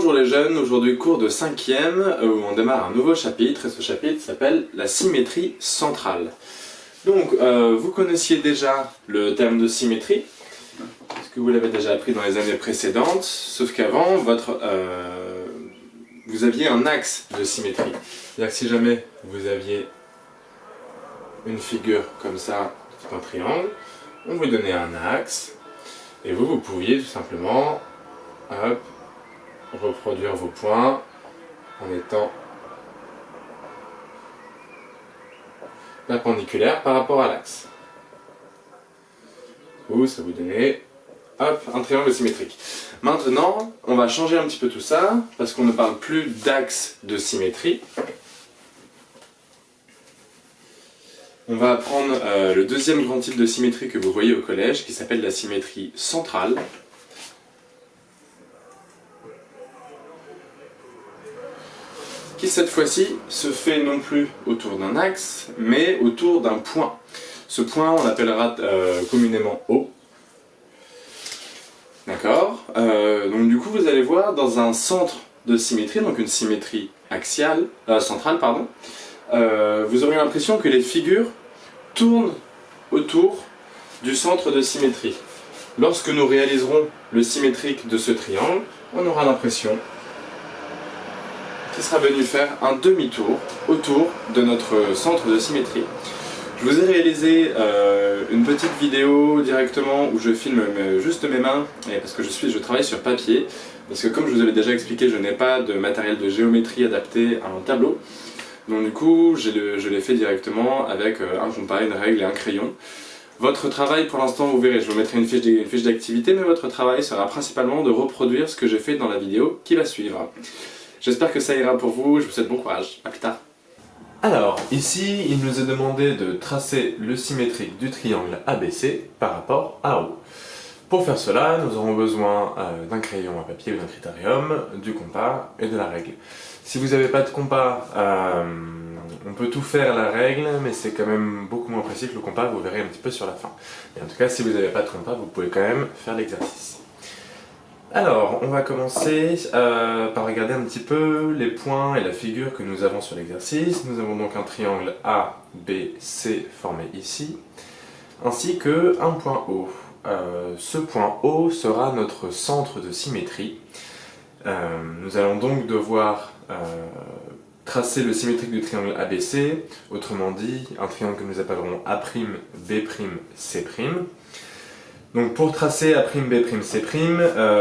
Bonjour les jeunes, aujourd'hui cours de 5e où on démarre un nouveau chapitre et ce chapitre s'appelle la symétrie centrale. Donc vous connaissiez déjà le terme de symétrie, parce que vous l'avez déjà appris dans les années précédentes, sauf qu'avant vous aviez un axe de symétrie. C'est-à-dire que si jamais vous aviez une figure comme ça, type un triangle, on vous donnait un axe et vous pouviez tout simplement hop, reproduire vos points en étant perpendiculaire par rapport à l'axe. Ou ça vous donnait hop, un triangle symétrique. Maintenant, on va changer un petit peu tout ça parce qu'on ne parle plus d'axe de symétrie. On va apprendre le deuxième grand type de symétrie que vous voyez au collège qui s'appelle la symétrie centrale. Qui cette fois-ci se fait non plus autour d'un axe, mais autour d'un point. Ce point, on l'appellera communément O. D'accord. Donc du coup, vous allez voir dans un centre de symétrie, donc une symétrie axiale, centrale, pardon, vous aurez l'impression que les figures tournent autour du centre de symétrie. Lorsque nous réaliserons le symétrique de ce triangle, on aura l'impression qui sera venu faire un demi-tour autour de notre centre de symétrie. Je vous ai réalisé une petite vidéo directement où je filme juste mes mains, parce que je travaille sur papier, parce que comme je vous avais déjà expliqué, je n'ai pas de matériel de géométrie adapté à un tableau. Donc du coup, je l'ai fait directement avec un compas, une règle et un crayon. Votre travail, pour l'instant, vous verrez, je vous mettrai une fiche d'activité, mais votre travail sera principalement de reproduire ce que j'ai fait dans la vidéo qui va suivre. J'espère que ça ira pour vous, je vous souhaite bon courage, à plus tard. Alors, ici, il nous est demandé de tracer le symétrique du triangle ABC par rapport à O. Pour faire cela, nous aurons besoin d'un crayon à papier ou d'un critérium, du compas et de la règle. Si vous n'avez pas de compas, on peut tout faire à la règle, mais c'est quand même beaucoup moins précis que le compas, vous verrez un petit peu sur la fin. Et en tout cas, si vous n'avez pas de compas, vous pouvez quand même faire l'exercice. Alors, on va commencer par regarder un petit peu les points et la figure que nous avons sur l'exercice. Nous avons donc un triangle ABC formé ici, ainsi qu'un point O. Ce point O sera notre centre de symétrie. Nous allons donc devoir tracer le symétrique du triangle ABC, autrement dit, un triangle que nous appellerons A', B', C'. Donc pour tracer A', B', C',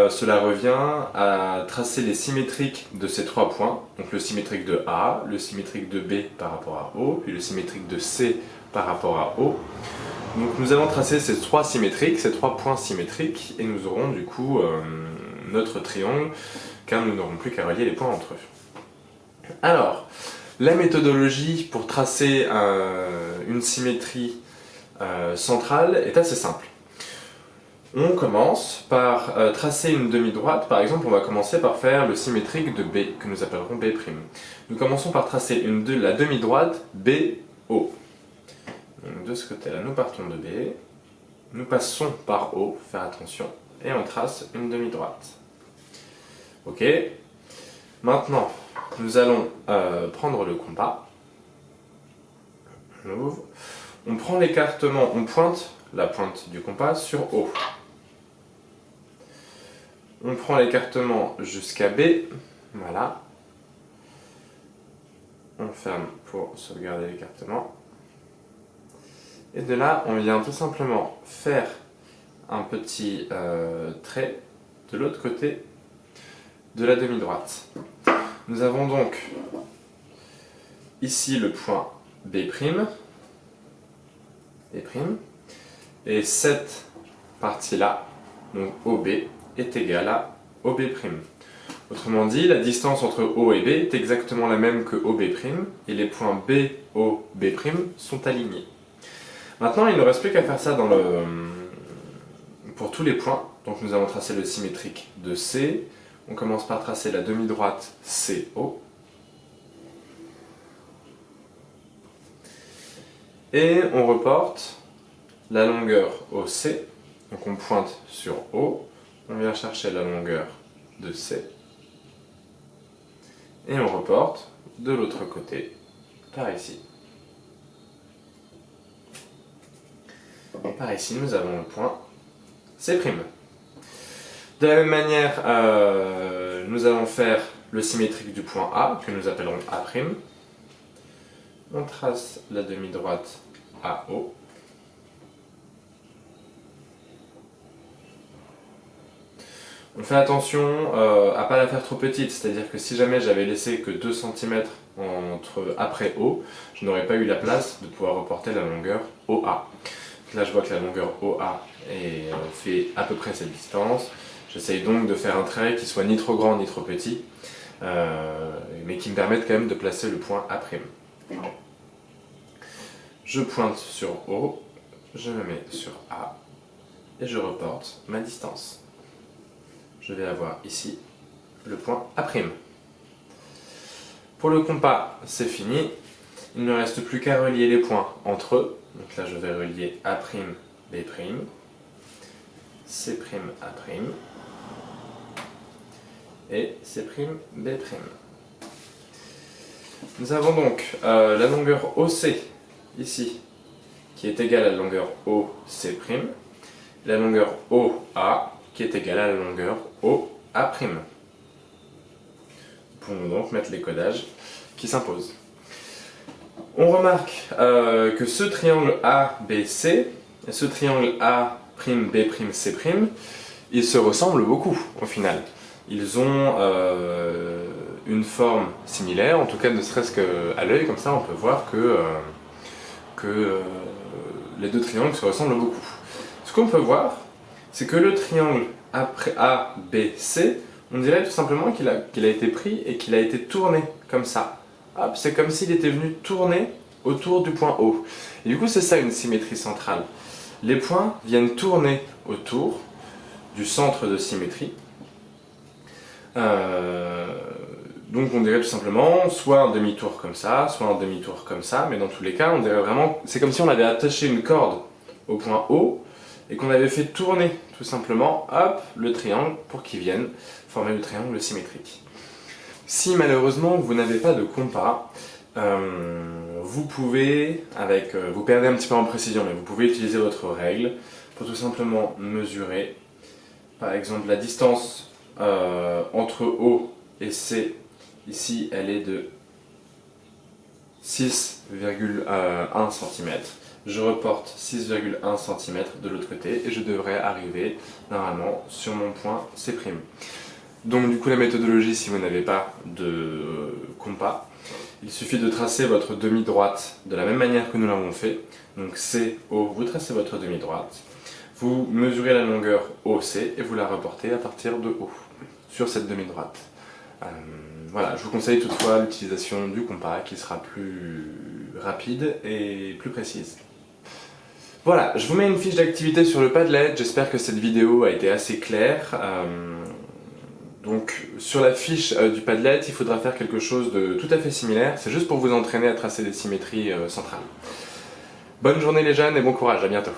cela revient à tracer les symétriques de ces trois points, donc le symétrique de A, le symétrique de B par rapport à O, puis le symétrique de C par rapport à O. Donc nous allons tracer ces trois symétriques, ces trois points symétriques, et nous aurons du coup notre triangle, car nous n'aurons plus qu'à relier les points entre eux. Alors, la méthodologie pour tracer une symétrie centrale est assez simple. On commence par tracer une demi-droite, par exemple on va commencer par faire le symétrique de B, que nous appellerons B'. Nous commençons par tracer la demi-droite BO. Donc de ce côté-là, nous partons de B, nous passons par O, faire attention, et on trace une demi-droite. Ok. Maintenant, nous allons prendre le compas. On ouvre. On prend l'écartement, on pointe la pointe du compas sur O. On prend l'écartement jusqu'à B, voilà. On ferme pour sauvegarder l'écartement. Et de là, on vient tout simplement faire un petit trait de l'autre côté de la demi-droite. Nous avons donc ici le point B', et cette partie-là, donc OB, est égale à OB'. Autrement dit, la distance entre O et B est exactement la même que OB', et les points B, O, B' sont alignés. Maintenant, il ne reste plus qu'à faire ça pour tous les points. Donc nous allons tracer le symétrique de C. On commence par tracer la demi-droite CO. Et on reporte la longueur OC. Donc on pointe sur O. On vient chercher la longueur de C. Et on reporte de l'autre côté, par ici. Par ici, nous avons le point C'. De la même manière, nous allons faire le symétrique du point A, que nous appellerons A'. On trace la demi-droite AO. On fait attention à ne pas la faire trop petite, c'est-à-dire que si jamais j'avais laissé que 2 cm entre après O, je n'aurais pas eu la place de pouvoir reporter la longueur OA. Là je vois que la longueur OA fait à peu près cette distance. J'essaye donc de faire un trait qui soit ni trop grand ni trop petit, mais qui me permette quand même de placer le point A'. Je pointe sur O, je me mets sur A, et je reporte ma distance. Je vais avoir ici le point A'. Pour le compas, c'est fini. Il ne reste plus qu'à relier les points entre eux. Donc là, je vais relier A', B', C', A', et C', B'. Nous avons donc la longueur OC, ici, qui est égale à la longueur OC', la longueur OA, qui est égale à la longueur OA'. Nous pouvons donc mettre les codages qui s'imposent. On remarque que ce triangle ABC et ce triangle A'B'C', ils se ressemblent beaucoup au final. Ils ont une forme similaire, en tout cas ne serait-ce qu'à l'œil, comme ça on peut voir que les deux triangles se ressemblent beaucoup. Ce qu'on peut voir, c'est que le triangle ABC, on dirait tout simplement qu'il a été pris et qu'il a été tourné comme ça. C'est comme s'il était venu tourner autour du point O. Et du coup, c'est ça une symétrie centrale. Les points viennent tourner autour du centre de symétrie. Donc on dirait tout simplement soit un demi-tour comme ça, soit un demi-tour comme ça, mais dans tous les cas, on dirait vraiment, c'est comme si on avait attaché une corde au point O et qu'on avait fait tourner tout simplement, hop, le triangle pour qu'il vienne former le triangle symétrique. Si malheureusement vous n'avez pas de compas, vous pouvez, vous perdez un petit peu en précision, mais vous pouvez utiliser votre règle pour tout simplement mesurer, par exemple, la distance entre O et C. Ici, elle est de 6,1 cm. Je reporte 6,1 cm de l'autre côté et je devrais arriver normalement sur mon point C'. Donc du coup la méthodologie, si vous n'avez pas de compas, il suffit de tracer votre demi-droite de la même manière que nous l'avons fait. Donc C, O, vous tracez votre demi-droite, vous mesurez la longueur OC et vous la reportez à partir de O sur cette demi-droite. Voilà, je vous conseille toutefois l'utilisation du compas qui sera plus rapide et plus précise. Voilà, je vous mets une fiche d'activité sur le Padlet, j'espère que cette vidéo a été assez claire. Donc sur la fiche du Padlet, il faudra faire quelque chose de tout à fait similaire, c'est juste pour vous entraîner à tracer des symétries centrales. Bonne journée les jeunes et bon courage, à bientôt.